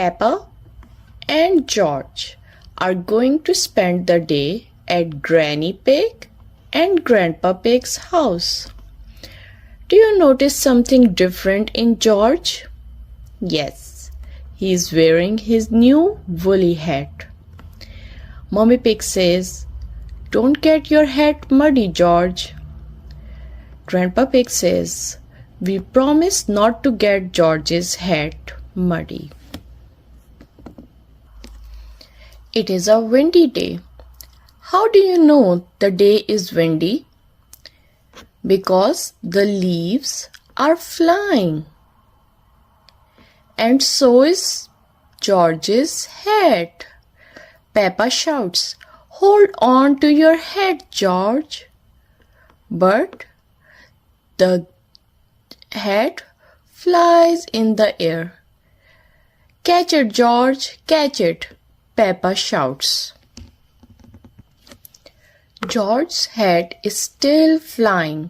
Peppa and George are going to spend the day at Granny Pig and Grandpa Pig's house. Do you notice something different in George? Yes, he is wearing his new woolly hat. Mommy Pig says, "Don't get your hat muddy, George." Grandpa Pig says, "We promise not to get George's hat muddy." It is a windy day. How do you know the day is windy? Because the leaves are flying. And so is George's hat. Peppa shouts, "Hold on to your hat, George." But the hat flies in the air. "Catch it, George, catch it," Peppa shouts. George's hat is still flying.